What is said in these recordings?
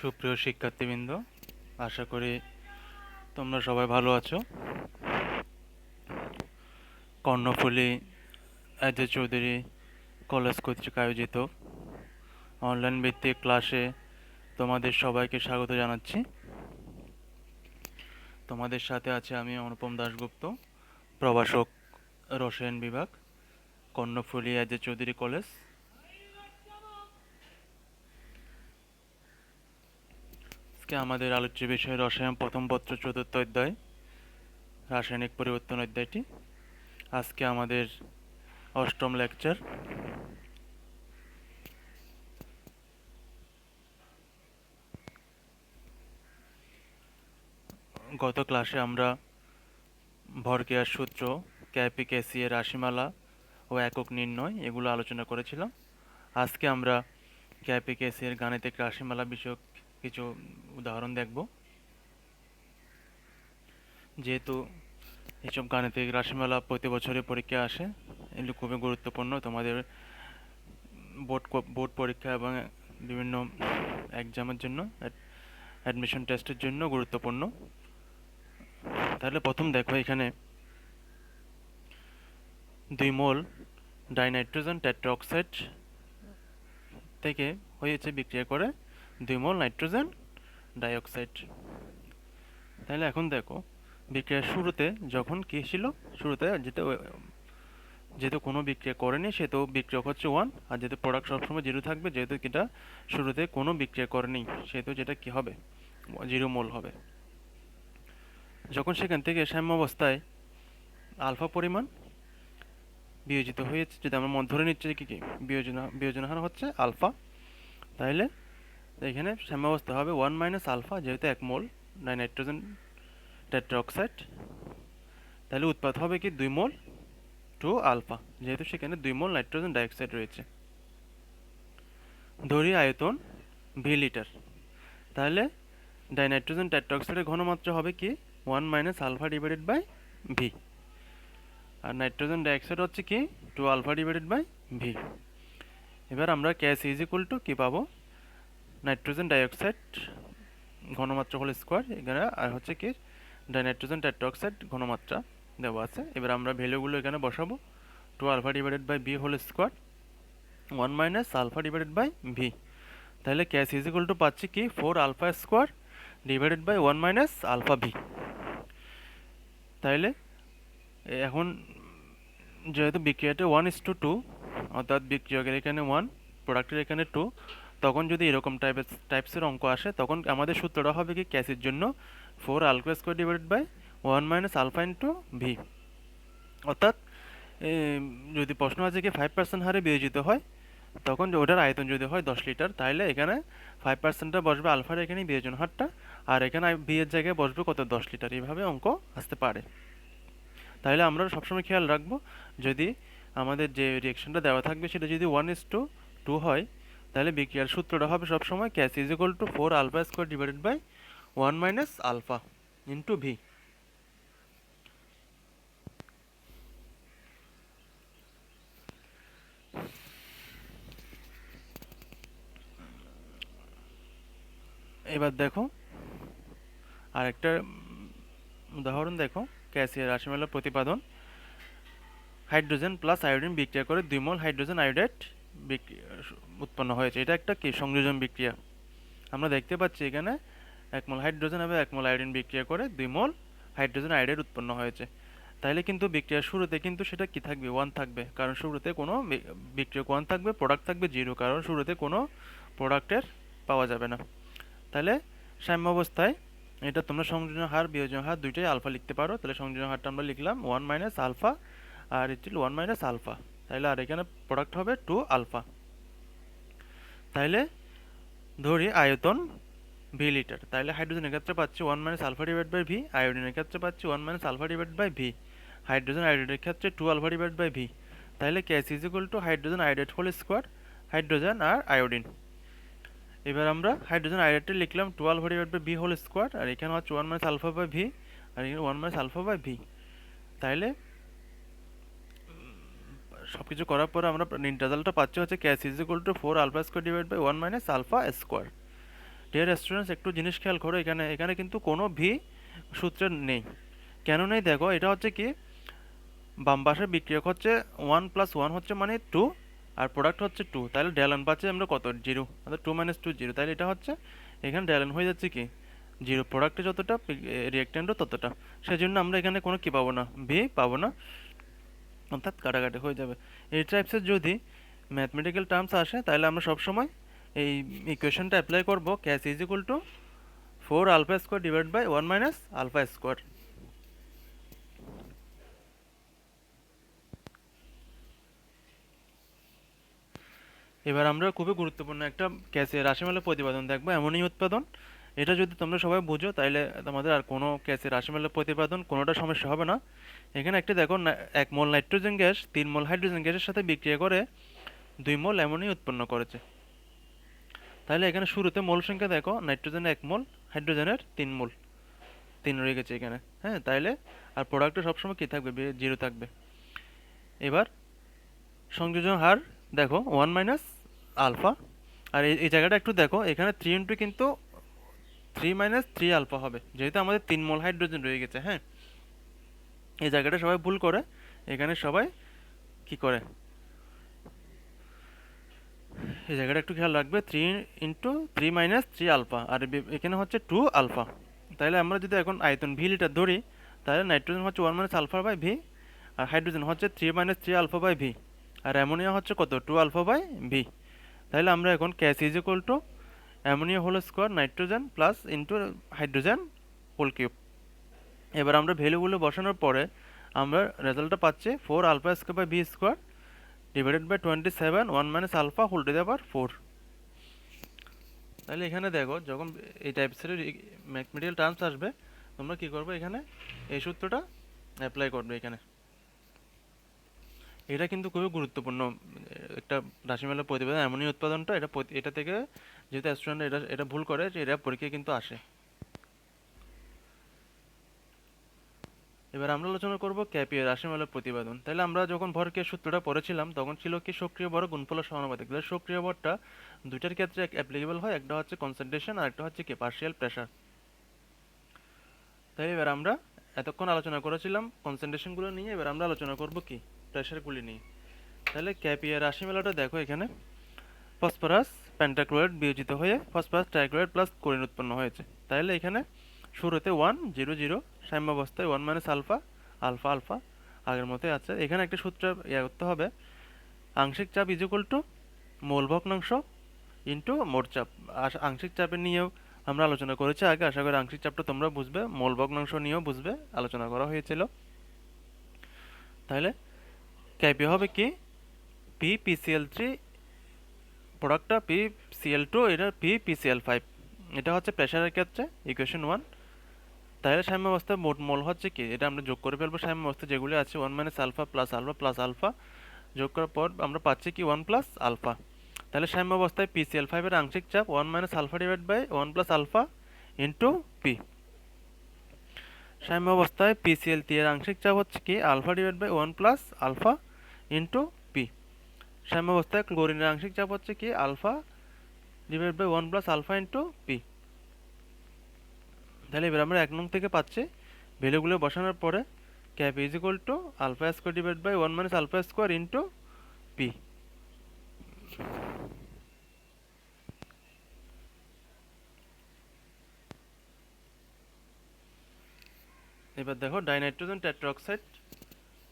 সুপ্রিয় শিক্ষার্থীবৃন্দ, আশা করি তোমরা সবাই ভালো আছো। Karnaphuli as a Chowdhury college কর্তৃক আয়োজিত অনলাইন ভিত্তিক ক্লাসে তোমাদের সবাইকে স্বাগত জানাচ্ছি। তোমাদের সাথে আছে আমি অনুপম দাশগুপ্ত, প্রভাষক, রসায়ন বিভাগ, Karnaphuli as a Chowdhury college. আজকে আমাদের আলোচ্য বিষয় রসায়ন প্রথম পত্র চতুর্থ অধ্যায়, রাসায়নিক পরিবর্তন অধ্যায়টি। আজকে আমাদের অষ্টম লেকচার। গত ক্লাসে আমরা ভরক্রিয়ার সূত্র, ক্যাপি ক্যাসি এর রাশিমালা ও একক নির্ণয় এগুলো আলোচনা করেছিলাম। আজকে আমরা ক্যাপি ক্যাসি এর গাণিতিক রাশিমালা বিষয়ক কিছু উদাহরণ দেখব। যেহেতু এইসব গাণিতিক রাশিমালা প্রতি বছরে পরীক্ষা আসে, এগুলো খুবই গুরুত্বপূর্ণ তোমাদের বোর্ড পরীক্ষা এবং বিভিন্ন এক্সামের জন্য, অ্যাডমিশন টেস্টের জন্য গুরুত্বপূর্ণ। তাহলে প্রথম দেখো, এখানে 2 মোল ডাইনাইট্রোজেন টেট্রাঅক্সাইড থেকে হয়েছে বিক্রিয়া করে 2 মোল নাইট্রোজেন ডাইঅক্সাইড। তাহলে এখন দেখো, বিক্রিয়ার শুরুতে যখন কি ছিল, শুরুতে যেহেতু কোনো বিক্রিয়া করেনি সেহেতু বিক্রিয়ক হচ্ছে 1, আর যেহেতু প্রোডাক্ট সবসময় 0 থাকবে, যেহেতু এটা শুরুতে কোনো বিক্রিয়া করেনি সেহেতু যেটা কি হবে, 0 মোল হবে। যখন সেখান থেকে সাম্যাবস্থায় আলফা পরিমাণ বিয়োজিত হয়েছে, যদি আমরা ধরে নিচ্ছি কি কি বিয়োজন হার হচ্ছে আলফা, তাহলে এখানে সাম্যাবস্থা হবে 1 মাইনাস আলফা, যেহেতু 1 মোল নাইট্রোজেন টেট্রাঅক্সাইড, তাহলে উৎপাদ হবে কি 2 মোল টু আলফা, যেহেতু সেখানে 2 মোল নাইট্রোজেন ডাইঅক্সাইড রয়েছে। ধরি আয়তন ভি লিটার, তাহলে ডাইনাইট্রোজেন টেট্রাঅক্সাইডের ঘনমাত্রা হবে কি 1 minus alpha divided by V, আর নাইট্রোজেন ডাইঅক্সাইড হচ্ছে কি 2 আলফা ডিভাইডেড বাই ভি। এবার আমরা ক্যাস ইজ ইকুয়াল টু কি পাবো, নাইট্রোজেন ডাইঅক্সাইড ঘনমাত্রা হোল স্কোয়ার, এখানে আর হচ্ছে কি ডাইনাইট্রোজেন টেট্রাঅক্সাইড ঘনমাত্রা দেওয়া আছে। এবার আমরা ভ্যালুগুলো এখানে বসাবো, 2 alpha divided by V whole square, 1 minus alpha divided by V. তাহলে ক্যাস ইজ ইকুয়াল টু পাচ্ছি কি 4 alpha square divided by 1 minus alpha V. তাহলে এখন যেহেতু বিক্রিয়াটা 1:2, অর্থাৎ বিক্রিয়কের এখানে 1, প্রোডাক্টের এখানে 2, তখন যদি এরকম টাইপসের অঙ্ক আসে, তখন আমাদের সূত্রটা হবে কি ক্যাসের জন্য 4 alpha square divided by 1 minus alpha into V. অর্থাৎ যদি প্রশ্ন আছে কি 5% হারে বিয়োজিত হয়, তখন ওটার আয়তন যদি হয় 10 লিটার, তাহলে এখানে 5%টা বসবে আলফার এখানে বিয়োজন হারটা, আর এখানে ভি এর জায়গায় বসবে কত 10 লিটার, এইভাবে অঙ্ক আসতে পারে। তাহলে আমরা সবসময় খেয়াল রাখবো, যদি আমাদের যে রিয়েকশনটা দেওয়া থাকবে সেটা যদি 1:2 হয়, তাহলে বিক্রিয়ার সূত্রটা হবে সবসময় Kc is equal to 4 alpha square divided by 1 minus alpha into V. এবার দেখো আরেকটা উদাহরণ দেখো, ক্যাসিয়ার রাশিমালার প্রতিপাদন। হাইড্রোজেন প্লাস আয়োডিন বিক্রিয়া করে 2 মোল হাইড্রোজেন আয়োডাইড উৎপন্ন হয়েছে। এটা একটা কি সংযোজন বিক্রিয়া। আমরা দেখতে পাচ্ছি এখানে 1 মোল হাইড্রোজেন এবং 1 মোল আয়োডিন বিক্রিয়া করে 2 মোল হাইড্রোজেন আয়োডাইড উৎপন্ন হয়েছে। তাহলে কিন্তু বিক্রিয়ার শুরুতে কিন্তু সেটা কি থাকবে, 1 থাকবে, কারণ শুরুতে কোনো বিক্রিয়ক 1 থাকবে, প্রোডাক্ট থাকবে 0, কারণ শুরুতে কোনো প্রোডাক্টের পাওয়া যাবে না। তাহলে সাম্য অবস্থায় এটা তোমরা সংযোজন হার বিয়োজন হার দুইটাই আলফা লিখতে পারো। তাহলে সংযোজন হারটা আমরা লিখলাম 1 মাইনাস আলফা, আর এটি 1 মাইনাস আলফা, তাহলে আর এখানে প্রোডাক্ট হবে 2 আলফা। তাহলে ধরি আয়তন ভি লিটার, তাহলে হাইড্রোজেনের ক্ষেত্রে পাচ্ছি 1 minus alpha divide by V, আয়োডিনের ক্ষেত্রে পাচ্ছি 1 minus alpha divide by V, hydrogen আয়োডাইডের ক্ষেত্রে 2 আলফা ডিভাইড বাই ভি। তাহলে cash is equal to hydrogen iodide whole square, hydrogen আর আয়োডিন। এবার আমরা হাইড্রোজেন আয়োডাইডটা লিখলাম 2 alpha divide by V whole square, আর এখানে হচ্ছে 1 মাইনাস আলফা বাই ভি, আর এখানে 1 মাইনাস আলফা বাই ভি। তাহলে সব কিছু করার পরে আমরা রেজাল্টটা পাচ্ছি হচ্ছে Kc is equal to 4 alpha square divide by 1 minus alpha square. Dear students, একটু জিনিস খেয়াল করো, এখানে এখানে কিন্তু কোনো ভি সূত্রে নেই। কেন নেই দেখো, এটা হচ্ছে কি, বাম পাশে বিক্রিয়ক হচ্ছে 1 + 1 হচ্ছে মানে 2, আর প্রোডাক্ট হচ্ছে 2, তাহলে ডেলন পাচ্ছি আমরা কত, 0, অর্থাৎ 2 - 2 0, তাহলে এটা হচ্ছে এখানে ডেলন হয়ে যাচ্ছে কি 0, প্রোডাক্টে যতটা রিয়েক্ট্যান্টও ততটা, সেজন্য আমরা এখানে কোনো কি পাবো না, ভি পাবো না, অর্থাৎ কাটাকাটি হয়ে যাবে। এই টাইপসের যদি ম্যাথমেটিক্যাল টার্মস আসে তাহলে আমরা সবসময় এই ইকুয়েশনটা অ্যাপ্লাই করব, ক্যাস is equal to 4 α² divide by 1 - α²। এবার আমরা খুবই গুরুত্বপূর্ণ একটা ক্যাসে রাশিমালা প্রতিপাদন দেখবো, এমনই উৎপাদন। এটা যদি তোমরা সবাই বুঝো তাহলে তোমাদের আর কোনো ক্যাসে রাশিমালা প্রতিপাদন কোনোটা সমস্যা হবে না। এখানে একটা দেখো, 1 মোল নাইট্রোজেন গ্যাস 3 মোল হাইড্রোজেন গ্যাসের সাথে বিক্রিয়া করে 2 মোল অ্যামোনিয়া উৎপন্ন করেছে। তাহলে এখানে শুরুতে মোল সংখ্যা দেখো, নাইট্রোজেনের 1 মোল, হাইড্রোজেনের 3 মোল, 3 রয়ে গেছে এখানে। হ্যাঁ, তাইলে আর প্রোডাক্টে সবসময় কী থাকবে, 0 থাকবে। এবার সংযোজন হার দেখো 1 - α, আর এই জায়গাটা একটু দেখো, এখানে 3 ইন্টু কিন্তু 3 - 3 α হবে, যেহেতু আমাদের 3 মোল হাইড্রোজেন রয়ে গেছে। হ্যাঁ, এই জায়গাটা সবাই ভুল করে, এখানে সবাই কি করে, এই জায়গাটা একটু খেয়াল রাখবে, 3 × 3 - 3 α, আর এখানে হচ্ছে 2 α। তাহলে আমরা যদি এখন আয়তন ভি লিটার ধরি, তাহলে নাইট্রোজেন হচ্ছে 1 - α/ভি, আর হাইড্রোজেন হচ্ছে 3 - 3 α/ভি, আর অ্যামোনিয়া হচ্ছে কত, 2 α/ভি। তাহলে আমরা এখন ক্যাস is equal to ammonia whole square nitrogen plus into hydrogen whole cube. এবার আমরা ভ্যালুগুলো বসানোর পরে আমরা রেজাল্টটা পাচ্ছি 4 α²/ভি² divided by 27, 1 - α whole to the power 4। তাহলে এখানে দেখো, যখন এই টাইপসের ম্যাথমেটিক্যাল টার্মস আসবে, তোমরা কি করবে, এখানে এই সূত্রটা অ্যাপ্লাই করবে এখানে। এটা কিন্তু খুবই গুরুত্বপূর্ণ একটা রাশিমালা প্রতিবেদন, এমনই উৎপাদনটা, এটা থেকে যেহেতু স্টুডেন্ট এটা ভুল করে, যে এটা পরীক্ষায় কিন্তু আসে। এবার আমরা আলোচনা করব ক্যাপিয়ার রাশিমালা প্রতিবেদন। তাহলে আমরা যখন ভরকের সূত্রটা পড়েছিলাম তখন ছিল কি, সক্রিয় ভর গুণফলের সমানুপাতিক। তাহলে সক্রিয় ভরটা দুইটার ক্ষেত্রে অ্যাপ্লিকেবল হয়, একটা হচ্ছে কনসেন্ট্রেশন আর একটা হচ্ছে কি পার্শিয়াল প্রেশার। তাই এবার আমরা এতক্ষণ আলোচনা করেছিলাম কনসেন্ট্রেশনগুলো নিয়ে, এবার আমরা আলোচনা করব কি প্রেশারগুলি নিয়ে। তাহলে ক্যাপিয়ার রাশিমালাটা দেখো, এখানে ফসফরাস পেন্টাক্লোরাইড বিয়োজিত হয়ে ফসফরাস ট্রাইক্লোরাইড প্লাস ক্লোরিন উৎপন্ন হয়েছে। তাহলে এখানে শুরুতে 1 0 0, সাম্যাবস্থায় 1 - α, আলফা আলফা আগের মতোই আছে। এখানে একটা সূত্র করতে হবে, আংশিক চাপ ইজ ইকুয়াল টু মোল ভগ্নাংশ ইন্টু মোট চাপ। আংশিক চাপের নিয়েও আমরা আলোচনা করেছি আগে, আশা করি আংশিক চাপটা তোমরা বুঝবে, মোল ভগ্নাংশ নিয়েও বুঝবে, আলোচনা করা হয়েছিল। তাহলে ক্যাপি হবে কি, PPCl3, প্রোডাক্টটা PCl2, এটা PPCl5, এটা হচ্ছে প্রেশারের ক্ষেত্রে ইকুয়েশন 1। তাহলে সাম্যাবস্থায় মোট মোল হচ্ছে কি, এটা আমরা যোগ করে ফেলবো, সাম্যাবস্থা যেগুলি আছে 1 - α প্লাস আলফা প্লাস আলফা, যোগ করার পর আমরা পাচ্ছি কি 1 + α। তাহলে সাম্যাবস্থায় PCl5 এর আংশিক চাপ 1 - α ডিভাইড বাই 1 + α ইন্টু পি। সাম্যাবস্থায় PCl3 এর আংশিক চাপ হচ্ছে কি alpha divide by 1 + α into P. সাম্যাবস্থায় ক্লোরিনের আংশিক চাপ হচ্ছে কি alpha divide by 1 + α into P. তাহলে এবার আমরা 1 নং থেকে পাচ্ছি, ভ্যালুগুলো বসানোর পরে ক্যাপ is equal to α² divide by 1 - α² into P. এবার দেখো, ডাইনাইট্রোজেন টেট্রাঅক্সাইড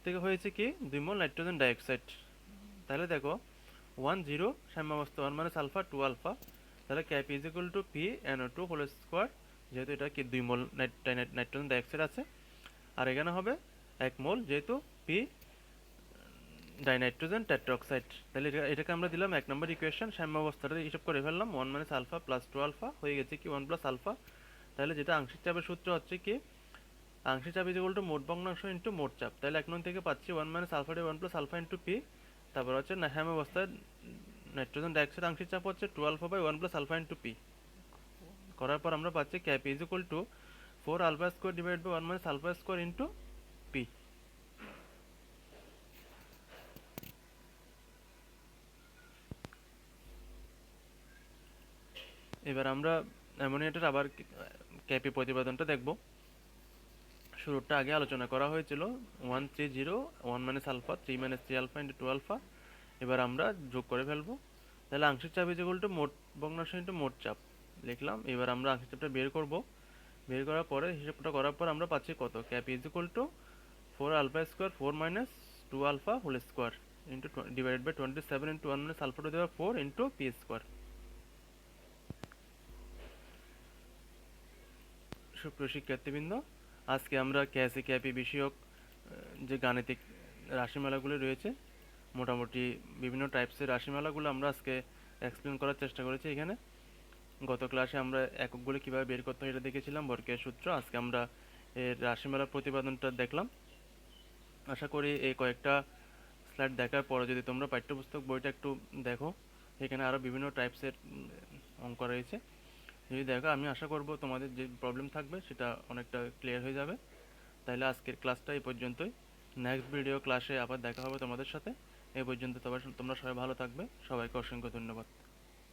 থেকে হয়েছে কি 2 মোল নাইট্রোজেন ডাইঅক্সাইড। তাহলে দেখো 1 0, সাম্যাবস্থা 1 - α 2 α, তাহলে Kp is equal to PnO2 whole square, যেহেতু এটা কি 2 মোল নাইট্রোজেন ডাইঅক্সাইড আছে, আর এখানে হবে 1 মোল, যেহেতু পি ডাইনাইট্রোজেন টেট্রাঅক্সাইড। তাহলে এটাকে আমরা দিলাম 1 নম্বর ইকুয়েশন, সাম্যাবস্থাটা হিসাব করে ফেললাম, 1 - α প্লাস 2 α হয়ে গেছে কি 1 + α। তাহলে যেটা আংশিক চাপের সূত্র হচ্ছে কি, আংশিক চাপ ইজ ইকুয়াল টু মোট ভগ্নাংশ ইন্টু মোট চাপ। তাহলে 1 নং থেকে পাচ্ছি 1 - α ডে 1 + α ইন্টু পি। তারপর হচ্ছে সাম্যাবস্থায় নাইট্রোজেন ডাইঅক্সাইড আংশিক চাপ হচ্ছে 2 α বাই 1 + α ইন্টু পি। করার পর আমরা পাচ্ছি ক্যাপ is equal to 4 α² divide by 1 - α² into P. এবার আমরা অ্যামোনিয়াটের আবার ক্যাপি প্রতিপাদনটা দেখব। শুরুটা আগে আলোচনা করা হয়েছিল 130 1 minus alpha 3 minus 3 alpha into 2 alpha. এবার আমরা যোগ করে ফেলবো। তাহলে আংশিক চাপ ইজ ইকুয়াল টু মোট ভগ্নাংশ ইন্টু মোট চাপ লিখলাম। এবার আমরা আংশিক চাপটা বের করব। বের করার পরে হিসাবটা করার পর আমরা পাচ্ছি কত, Kp is equal to 4 alpha square 4 minus 2 alpha whole square into divided by 27 into 1 minus alpha to the power 4 into P square. সুপ্রিয় শিক্ষার্থীবৃন্দ, আজকে আমরা ক্যাসি ক্যাপি বিষয়ক যে গাণিতিক রাশিমালাগুলি রয়েছে, মোটামুটি বিভিন্ন টাইপসের রাশিমালাগুলো আমরা আজকে এক্সপ্লেন করার চেষ্টা করেছি এখানে। গত ক্লাসে আমরা এককগুলো কীভাবে বের করতে হয় এটা দেখেছিলাম, বর্গের সূত্র। আজকে আমরা এর রাশিমালার প্রতিপাদনটা দেখলাম। আশা করি এই কয়েকটা স্লাইড দেখার পরে যদি তোমরা পাঠ্যপুস্তক বইটা একটু দেখো, এখানে আরও বিভিন্ন টাইপসের অঙ্ক রয়েছে। যদি দেখো, আমি আশা করব তোমাদের যে প্রবলেম থাকবে সেটা অনেকটা ক্লিয়ার হয়ে যাবে। তাহলে আজকের ক্লাসটা এই পর্যন্তই। নেক্সট ভিডিও ক্লাসে আবার দেখা হবে তোমাদের সাথে। এই পর্যন্ত তোমরা সবাই ভালো থাকবে। সবাইকে অসংখ্য ধন্যবাদ।